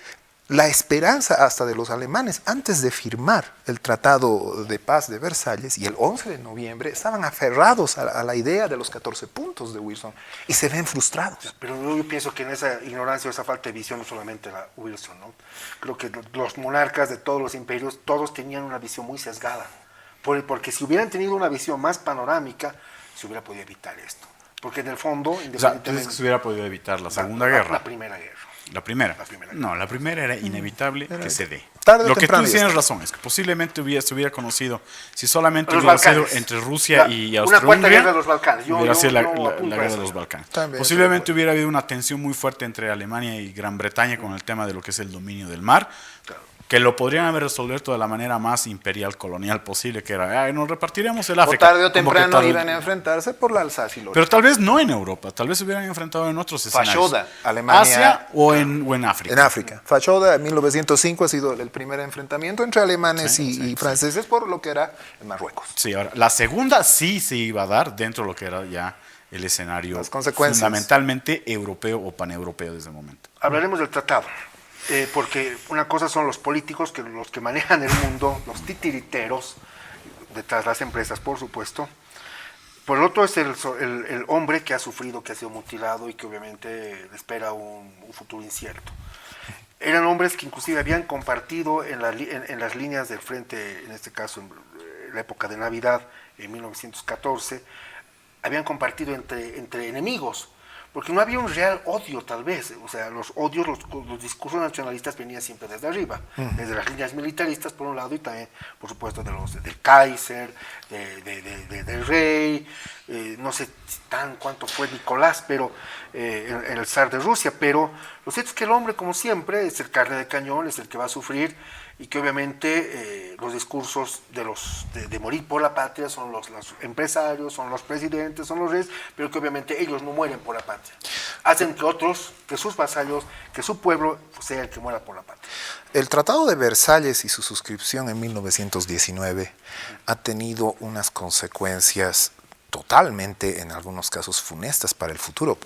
la esperanza hasta de los alemanes, antes de firmar el Tratado de Paz de Versalles, y el 11 de noviembre, estaban aferrados a la idea de los 14 puntos de Wilson, y se ven frustrados. Pero yo pienso que en esa ignorancia o esa falta de visión no solamente la Wilson, ¿no? Creo que los monarcas de todos los imperios, todos tenían una visión muy sesgada. Porque si hubieran tenido una visión más panorámica, se hubiera podido evitar esto. Porque en el fondo, O sea, ¿tú independientemente... dices que se hubiera podido evitar la Segunda Guerra? La Primera Guerra. ¿La primera? La primera. No, la primera era inevitable que se dé. tarde o Lo que tú temprano ya tienes está. razón es que posiblemente se hubiera conocido, si solamente Los hubiera sido Balcanes. entre Rusia y Una cuarta Austria-Hungría, guerra de los Balcanes. hubiera sido la apunto guerra de eso. los Balcanes. También Posiblemente hubiera habido una tensión muy fuerte entre Alemania y Gran Bretaña con el tema de lo que es el dominio del mar, que lo podrían haber resuelto de la manera más imperial colonial posible, que era, nos repartiremos el O África. tarde o Como que temprano tal- iban a enfrentarse por la Alsacia y Lorena. Pero tal vez no en Europa, tal vez se hubieran enfrentado en otros escenarios. Fashoda, Alemania- Asia o en África. En África. Fashoda, en 1905 ha sido el primer enfrentamiento entre alemanes y franceses por lo que era en Marruecos. Sí, ahora, la segunda sí se iba a dar dentro de lo que era ya el escenario Las consecuencias. fundamentalmente europeo o paneuropeo desde el momento. Hablaremos del tratado, porque una cosa son los políticos, que los que manejan el mundo, los titiriteros, detrás de las empresas, por supuesto. Por el otro es el hombre que ha sufrido, que ha sido mutilado y que obviamente le espera un futuro incierto. Eran hombres que inclusive habían compartido en las líneas del frente, en este caso en la época de Navidad, en 1914, habían compartido entre enemigos, porque no había un real odio tal vez, o sea, los odios, los discursos nacionalistas venían siempre desde arriba, desde las líneas militaristas por un lado y también, por supuesto, del Kaiser, del rey, no sé cuánto fue Nicolás, pero el zar de Rusia, pero lo cierto es que el hombre, como siempre, es el carne de cañón, es el que va a sufrir y que obviamente los discursos de morir por la patria son los empresarios, son los presidentes, son los reyes, pero que obviamente ellos no mueren por la patria. Hacen que otros, que sus vasallos, que su pueblo sea el que muera por la patria. El Tratado de Versalles y su suscripción en 1919 ha tenido unas consecuencias totalmente, en algunos casos, funestas para el futuro.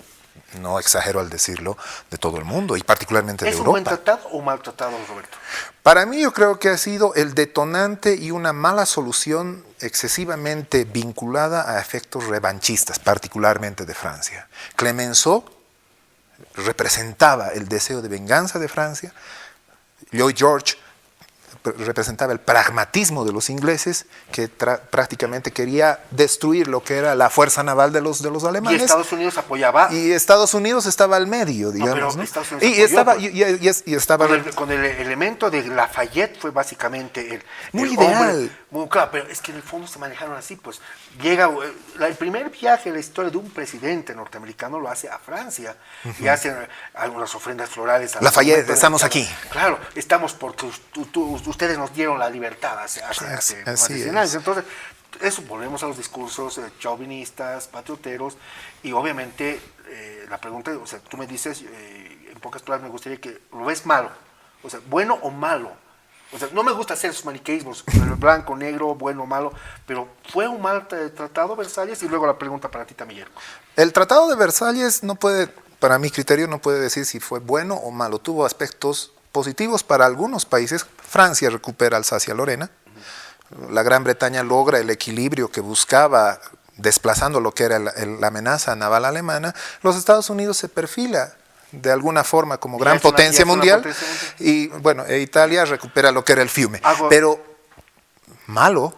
No exagero al decirlo, de todo el mundo y particularmente de ¿Es un Europa. buen tratado o un mal tratado, Roberto? Para mí yo creo que ha sido el detonante y una mala solución excesivamente vinculada a efectos revanchistas, particularmente de Francia. Clemenceau representaba el deseo de venganza de Francia, Lloyd George representaba el pragmatismo de los ingleses, que prácticamente quería destruir lo que era la fuerza naval de los Y alemanes. Estados Unidos apoyaba Y Estados Unidos estaba al medio, digamos. pero ¿no? Estados Unidos Y apoyó, estaba, y estaba con el elemento de Lafayette fue básicamente el Muy el ideal. hombre, muy claro, pero es que en el fondo se manejaron así, pues llega el primer viaje en la historia de un presidente norteamericano lo hace a Francia y hacen algunas ofrendas florales a Lafayette, estamos aquí. Claro, estamos porque ustedes nos dieron la libertad hace Así más de 100 es. años. Entonces, eso, volvemos a los discursos chauvinistas, patrioteros, y obviamente la pregunta, o sea, tú me dices, en pocas palabras me gustaría que lo ves malo, o sea, bueno o malo. O sea, no me gusta hacer esos maniqueísmos, blanco, negro, bueno o malo, pero fue un mal tratado Versalles. Y luego la pregunta para ti también, Yerko. El Tratado de Versalles no puede, para mi criterio, no puede decir si fue bueno o malo. Tuvo aspectos positivos para algunos países. Francia recupera Alsacia-Lorena. La Gran Bretaña logra el equilibrio que buscaba, desplazando lo que era la amenaza naval alemana. Los Estados Unidos se perfila de alguna forma como gran potencia mundial. Y bueno, Italia recupera lo que era el fiume. Pero malo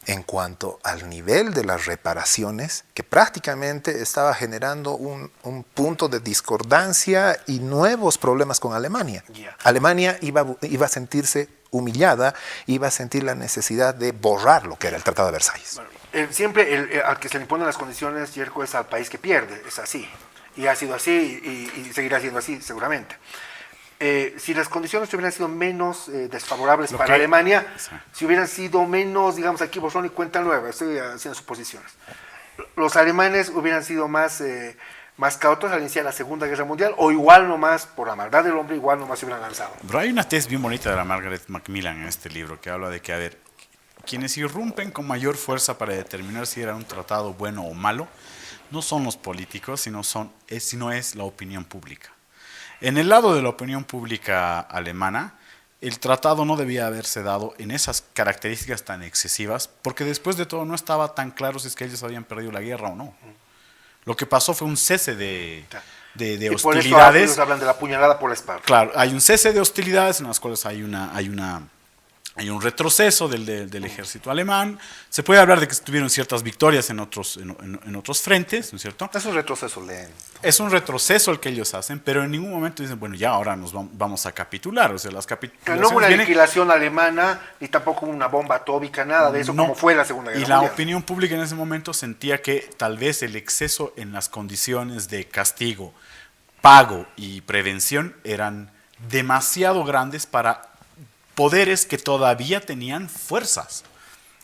en cuanto al nivel de las reparaciones, que prácticamente estaba generando un punto de discordancia y nuevos problemas con Alemania. Alemania iba a sentirse humillada, iba a sentir la necesidad de borrar lo que era el Tratado de Versalles. Siempre al que se le imponen las condiciones, Yerko, es al país que pierde, es así. Y ha sido así y seguirá siendo así seguramente. Si las condiciones hubieran sido menos desfavorables para Alemania, sí. si hubieran sido menos, digamos aquí borrón y cuenta nueva, estoy haciendo suposiciones, los alemanes hubieran sido más cautos al iniciar la Segunda Guerra Mundial, o igual nomás, por la maldad del hombre, igual nomás se hubieran lanzado. Pero hay una tesis bien bonita de la Margaret Macmillan en este libro que habla de que, a ver, quienes irrumpen con mayor fuerza para determinar si era un tratado bueno o malo, no son los políticos, sino es la opinión pública. En el lado de la opinión pública alemana, el tratado no debía haberse dado en esas características tan excesivas, porque después de todo no estaba tan claro si es que ellos habían perdido la guerra o no. Lo que pasó fue un cese de Y por eso hostilidades. ellos hablan de la puñalada por la espalda. Claro, hay un cese de hostilidades en las cuales hay un retroceso del ejército alemán. Se puede hablar de que tuvieron ciertas victorias en otros frentes, ¿no es cierto? Es un retroceso lento. Es un retroceso el que ellos hacen, pero en ningún momento dicen, bueno, ya ahora nos vamos a capitular. O sea, las capitulaciones No hubo una vienen- aniquilación alemana, ni tampoco una bomba atómica, nada de eso, No. como fue la Segunda Guerra Y la Mundial. opinión pública en ese momento sentía que tal vez el exceso en las condiciones de castigo, pago y prevención eran demasiado grandes para poderes que todavía tenían fuerzas.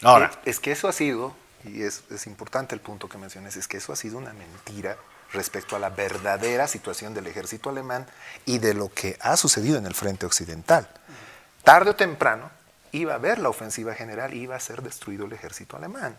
Ahora, Es que eso ha sido, y es importante el punto que mencionas, es que eso ha sido una mentira respecto a la verdadera situación del ejército alemán y de lo que ha sucedido en el frente occidental. Tarde o temprano iba a haber la ofensiva general y iba a ser destruido el ejército alemán.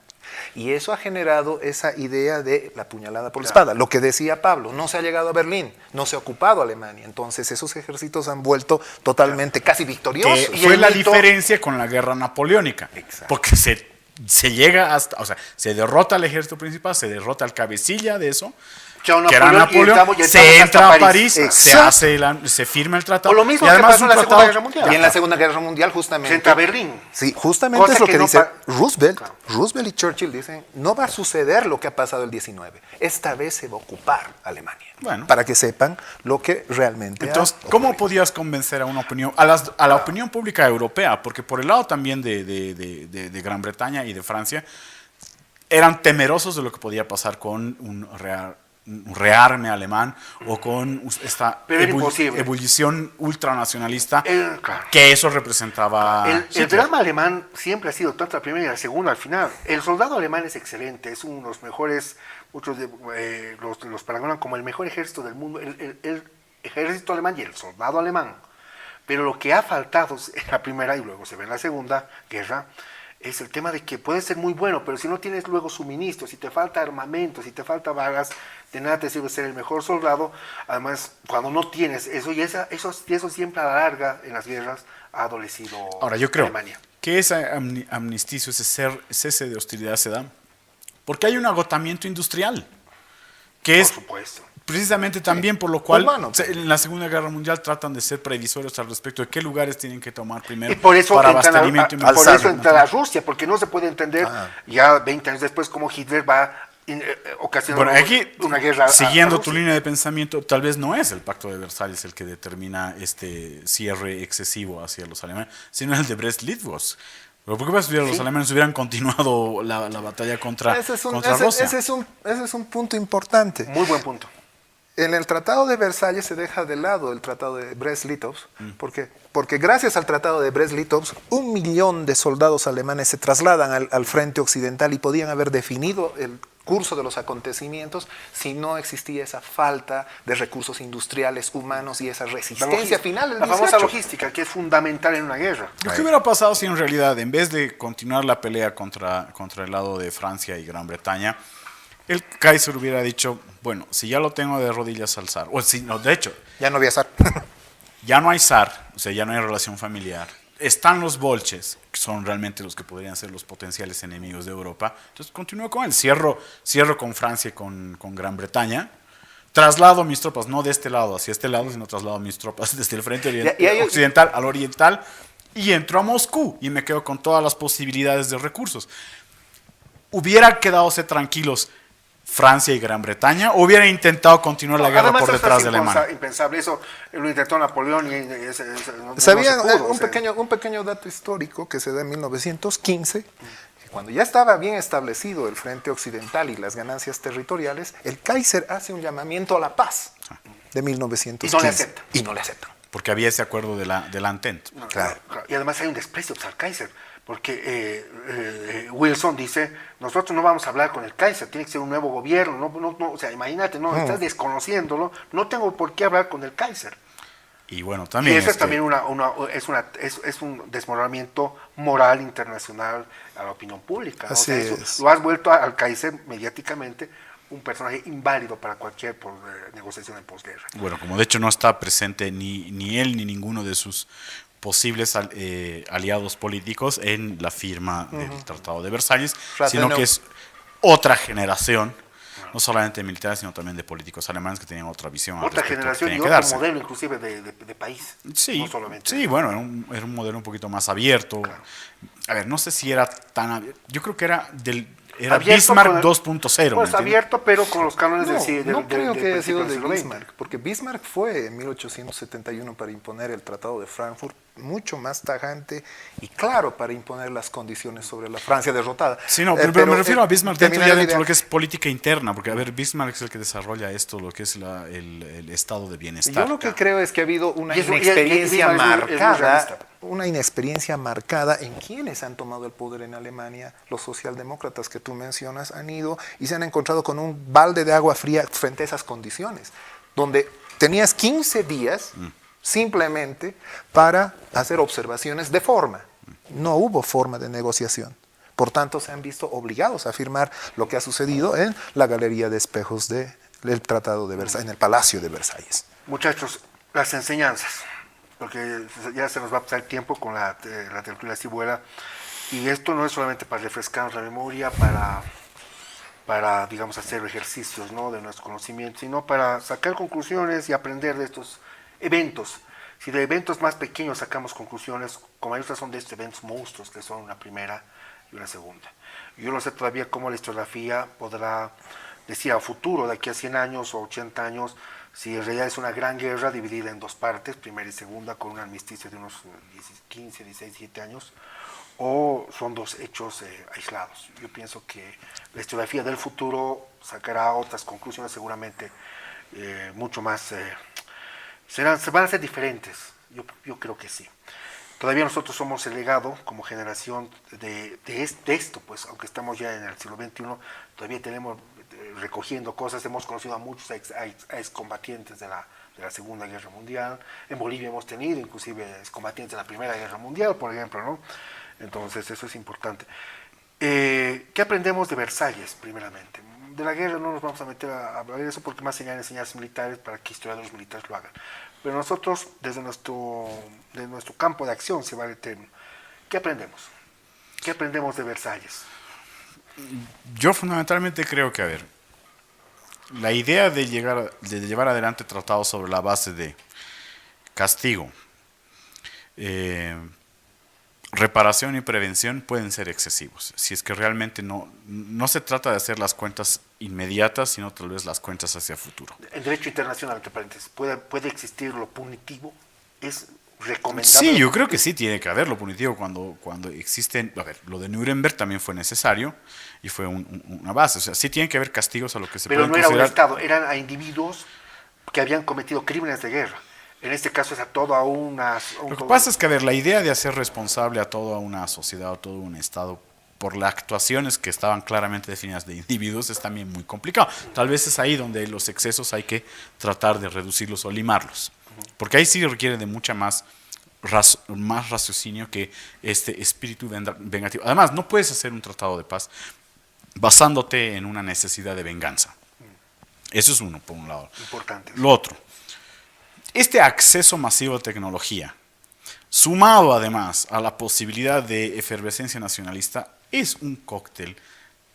Y eso ha generado esa idea de la puñalada por la espada. Lo que decía Pablo, no se ha llegado a Berlín, no se ha ocupado Alemania. Entonces esos ejércitos han vuelto totalmente casi victoriosos. que Y fue el la mito- diferencia con la guerra napoleónica. Exacto. Porque se llega hasta, o sea, se derrota al ejército principal, se derrota al cabecilla de eso, Chao, que era Napoleón, y Napoleón, entramos- y se entramos entra hasta a París, Exacto. se firma el tratado. O lo mismo y que además pasó en un la Segunda tratado- Guerra Mundial. Y en la Segunda Guerra Mundial justamente... Frente a Berlín. Sí, justamente Cosa es lo que que no dice pa- Roosevelt. Claro. Roosevelt y Churchill dicen, no va a suceder lo que ha pasado el 19. Esta vez se va a ocupar Alemania. Bueno. Para que sepan lo que realmente Entonces, ha ¿cómo ocurrido. podías convencer a una opinión, a la opinión pública europea? Porque por el lado también de Gran Bretaña y de Francia, eran temerosos de lo que podía pasar con un rearme alemán o con esta Pero era imposible. ebullición ultranacionalista Claro. que eso representaba El Hitler. drama alemán siempre ha sido tanto la primera y la segunda al final. El soldado alemán es excelente, es uno de los mejores, muchos los paragonan como el mejor ejército del mundo, el ejército alemán y el soldado alemán. Pero lo que ha faltado en la primera y luego se ve en la segunda guerra es el tema de que puede ser muy bueno, pero si no tienes luego suministros, si te falta armamento, si te falta balas, de nada te sirve ser el mejor soldado. Además, cuando no tienes eso, y eso siempre a la larga en las guerras ha adolecido Ahora, yo creo Alemania. que ese amnisticio, ese cese de hostilidad se da porque hay un agotamiento industrial, que Por es supuesto. precisamente también por lo cual Humano. en la Segunda Guerra Mundial tratan de ser previsorios al respecto de qué lugares tienen que tomar primero Y por eso para entran abastecimiento y por alzar. eso entra a Rusia, porque no se puede entender ya 20 años después cómo Hitler va ocasionando Bueno, aquí, una guerra. siguiendo a tu Rusia. línea de pensamiento, tal vez no es el Pacto de Versalles el que determina este cierre excesivo hacia los alemanes, sino el de Brest-Litovsk. ¿Pero por qué vas a estudiar? Los alemanes hubieran continuado la batalla contra Ese es Rusia. ese es un punto importante. Muy buen punto. En el Tratado de Versalles se deja de lado el Tratado de Brest-Litovsk. ¿Por qué? Porque gracias al Tratado de Brest-Litovsk, 1 millón de soldados alemanes se trasladan al frente occidental y podían haber definido el curso de los acontecimientos si no existía esa falta de recursos industriales, humanos y esa resistencia final del La famosa 18. logística, que es fundamental en una guerra. ¿Qué hubiera pasado si en realidad, en vez de continuar la pelea contra el lado de Francia y Gran Bretaña, el Kaiser hubiera dicho, bueno, si ya lo tengo de rodillas al zar, o si no, de hecho, Ya no había zar. ya no hay zar, o sea, ya no hay relación familiar, están los bolches, que son realmente los que podrían ser los potenciales enemigos de Europa, entonces continúo con él, cierro con Francia y con Gran Bretaña, traslado mis tropas, no de este lado hacia este lado, sino traslado mis tropas desde el frente occidental al oriental, y entro a Moscú, y me quedo con todas las posibilidades de recursos. ¿Hubiera quedadose tranquilos Francia y Gran Bretaña, o hubiera intentado continuar la guerra Además, por eso detrás es de Alemania? impensable. Eso lo intentó Napoleón y no ¿Sabían se pudo, un o sea. pequeño dato histórico que se da en 1915? Cuando ya estaba bien establecido el frente occidental y las ganancias territoriales, el Kaiser hace un llamamiento a la paz de 1915. Y no le aceptan. Y no le aceptan. Porque había ese acuerdo de la Entente. No, Claro. claro. Y además hay un desprecio al Kaiser, porque Wilson dice, nosotros no vamos a hablar con el Kaiser, tiene que ser un nuevo gobierno, o sea, imagínate, no, estás desconociéndolo, no tengo por qué hablar con el Kaiser. Y bueno, Y también... eso es también es un desmoronamiento moral internacional a la opinión pública, ¿no? O sea, Así eso, es. lo has vuelto al Kaiser mediáticamente un personaje inválido para cualquier negociación en posguerra. Bueno, como de hecho no está presente ni él ni ninguno de sus posibles aliados políticos en la firma del Tratado de Versalles, sino que es otra generación, no solamente de militares, sino también de políticos alemanes que tenían otra visión. al Otra respecto generación que y tenían que otro darse. modelo inclusive de país. Sí, No solamente sí, bueno, era un modelo un poquito más abierto. Claro. A ver, no sé si era tan abierto. Yo creo que era Abierto Bismarck con el- 2.0. Pues ¿me entiendes? abierto, pero con los cánones No, del no creo que haya sido principio de del siglo XX. Bismarck, porque Bismarck fue en 1871 para imponer el Tratado de Frankfurt, mucho más tajante y claro para imponer las condiciones sobre la Francia derrotada. Sí, no, pero me refiero a Bismarck dentro terminar la de idea. lo que es política interna, porque a ver, Bismarck es el que desarrolla esto, lo que es el estado de bienestar. Yo lo que creo es que ha habido una Y eso- y inexperiencia Bismarck es muy marcada, realista. una inexperiencia marcada en quienes han tomado el poder en Alemania. Los socialdemócratas que tú mencionas han ido y se han encontrado con un balde de agua fría frente a esas condiciones, donde tenías 15 días simplemente para hacer observaciones de forma. No hubo forma de negociación. Por tanto, se han visto obligados a firmar lo que ha sucedido en la Galería de Espejos del Tratado de Versalles, en el Palacio de Versalles. Muchachos, las enseñanzas, porque ya se nos va a pasar el tiempo con la tertulia así vuela, y esto no es solamente para refrescarnos la memoria, para digamos, hacer ejercicios, ¿no?, de nuestro conocimiento, sino para sacar conclusiones y aprender de estos eventos. Si de eventos más pequeños sacamos conclusiones, como hay otras son de estos eventos monstruos, que son una primera y una segunda. Yo no sé todavía cómo la historiografía podrá decir a futuro, de aquí a 100 años o 80 años, si en realidad es una gran guerra dividida en dos partes, primera y segunda, con un armisticio de unos 15, 16, 17 años, o son dos hechos aislados. Yo pienso que la historiografía del futuro sacará otras conclusiones seguramente mucho más... se van a ser diferentes, yo creo que sí. Todavía nosotros somos el legado como generación de esto, pues aunque estamos ya en el siglo XXI, todavía tenemos recogiendo cosas, hemos conocido a muchos excombatientes de la Segunda Guerra Mundial, en Bolivia hemos tenido inclusive excombatientes de la Primera Guerra Mundial, por ejemplo, ¿no? Entonces eso es importante. ¿Qué aprendemos de Versalles, primeramente? De la guerra no nos vamos a meter a hablar de eso porque más serían enseñanzas militares para que historiadores militares lo hagan. Pero nosotros, desde nuestro campo de acción, se vale el término, ¿qué aprendemos? ¿Qué aprendemos de Versalles? Yo fundamentalmente creo que, a ver, la idea de llevar adelante tratados sobre la base de castigo, reparación y prevención pueden ser excesivos. Si es que realmente no se trata de hacer las cuentas inmediatas, sino tal vez las cuentas hacia futuro. En derecho internacional, entre paréntesis, ¿puede existir lo punitivo? ¿Es recomendable? Sí, yo creo que sí tiene que haber lo punitivo cuando existen. A ver, lo de Nuremberg también fue necesario y fue una base. O sea, sí tiene que haber castigos a lo que se Pero pueden no era un considerar. Estado, eran a individuos que habían cometido crímenes de guerra. En este caso es a toda una... Lo que pasa es que, a ver, la idea de hacer responsable a toda una sociedad o todo un Estado por las actuaciones que estaban claramente definidas de individuos es también muy complicado. Tal vez es ahí donde los excesos hay que tratar de reducirlos o limarlos. Porque ahí sí requiere de mucha más raciocinio que este espíritu vengativo. Además, no puedes hacer un tratado de paz basándote en una necesidad de venganza. Eso es uno, por un lado. Importante. Lo otro, este acceso masivo a tecnología, sumado además a la posibilidad de efervescencia nacionalista, es un cóctel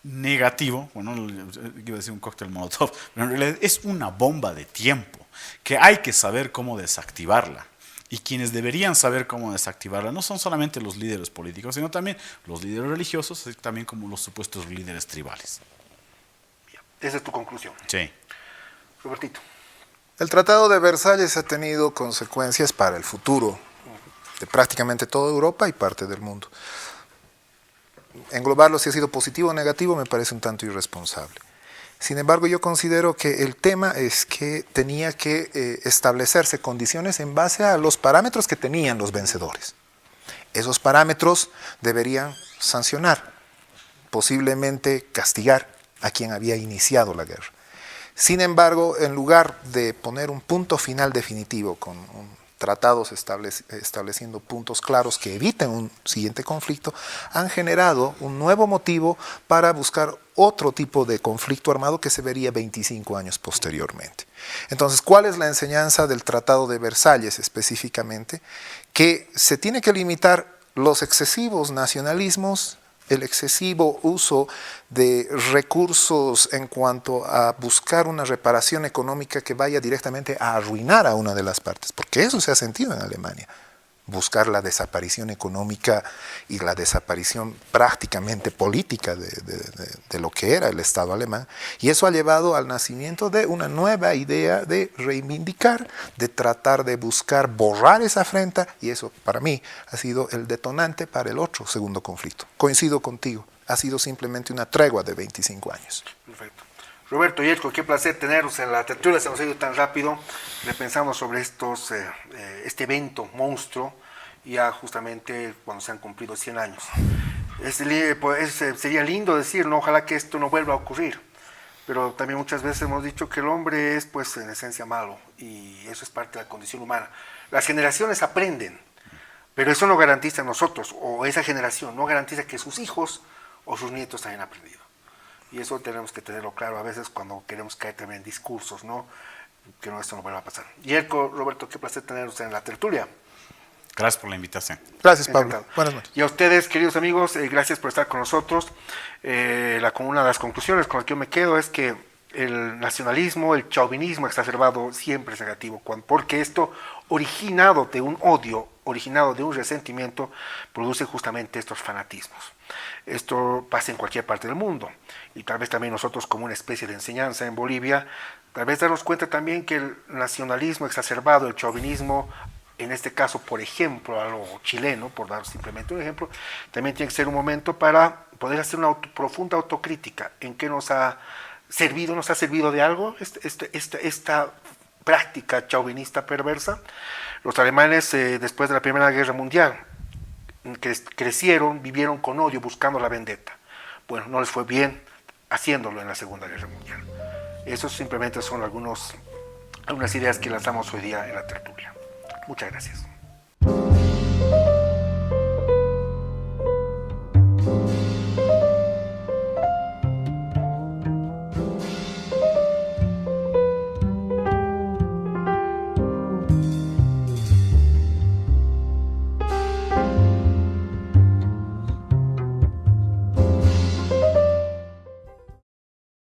negativo, bueno, iba a decir un cóctel molotov, pero en realidad es una bomba de tiempo, que hay que saber cómo desactivarla. Y quienes deberían saber cómo desactivarla no son solamente los líderes políticos, sino también los líderes religiosos, así también como los supuestos líderes tribales. Esa es tu conclusión. Sí. Robertito. El Tratado de Versalles ha tenido consecuencias para el futuro de prácticamente toda Europa y parte del mundo. englobarlo si ha sido positivo o negativo me parece un tanto irresponsable. Sin embargo, yo considero que el tema es que tenía que establecerse condiciones en base a los parámetros que tenían los vencedores. Esos parámetros deberían sancionar, posiblemente castigar a quien había iniciado la guerra. Sin embargo, en lugar de poner un punto final definitivo con tratados estableciendo puntos claros que eviten un siguiente conflicto, han generado un nuevo motivo para buscar otro tipo de conflicto armado que se vería 25 años posteriormente. Entonces, ¿cuál es la enseñanza del Tratado de Versalles específicamente? Que se tiene que limitar los excesivos nacionalismos, el excesivo uso de recursos en cuanto a buscar una reparación económica que vaya directamente a arruinar a una de las partes, porque eso se ha sentido en Alemania. Buscar la desaparición económica y la desaparición prácticamente política de lo que era el Estado alemán, y eso ha llevado al nacimiento de una nueva idea de reivindicar, de tratar de buscar borrar esa afrenta, y eso para mí ha sido el detonante para el otro segundo conflicto. Coincido contigo, ha sido simplemente una tregua de 25 años. Perfecto. Roberto Yerko, qué placer tenerlos en la tertulia, se nos ha ido tan rápido. Le pensamos sobre este evento monstruo, ya justamente cuando se han cumplido 100 años. Sería lindo decir, ¿no? Ojalá que esto no vuelva a ocurrir, pero también muchas veces hemos dicho que el hombre es, pues, en esencia malo, y eso es parte de la condición humana. Las generaciones aprenden, pero eso no garantiza a nosotros, o esa generación no garantiza que sus hijos o sus nietos hayan aprendido. Y eso tenemos que tenerlo claro a veces cuando queremos caer también en discursos, ¿no? Que no, esto no vuelva a pasar. Yerko, Roberto, qué placer tenerlos en la tertulia. Gracias por la invitación. Gracias, Pablo. Encantado. Buenas noches. Y a ustedes, queridos amigos, gracias por estar con nosotros. Una de las conclusiones con las que yo me quedo es que el nacionalismo, el chauvinismo exacerbado siempre es negativo, porque esto, originado de un odio, originado de un resentimiento, produce justamente estos fanatismos. Esto pasa en cualquier parte del mundo, y tal vez también nosotros, como una especie de enseñanza en Bolivia, tal vez darnos cuenta también que el nacionalismo exacerbado, el chauvinismo, en este caso, por ejemplo, a lo chileno, por dar simplemente un ejemplo, también tiene que ser un momento para poder hacer una profunda autocrítica en qué nos ha servido de algo esta práctica chauvinista perversa. Los alemanes, después de la Primera Guerra Mundial, crecieron, vivieron con odio, buscando la vendetta. Bueno, no les fue bien haciéndolo en la Segunda Guerra Mundial. Esos simplemente son algunas ideas que lanzamos hoy día en la tertulia. Muchas gracias.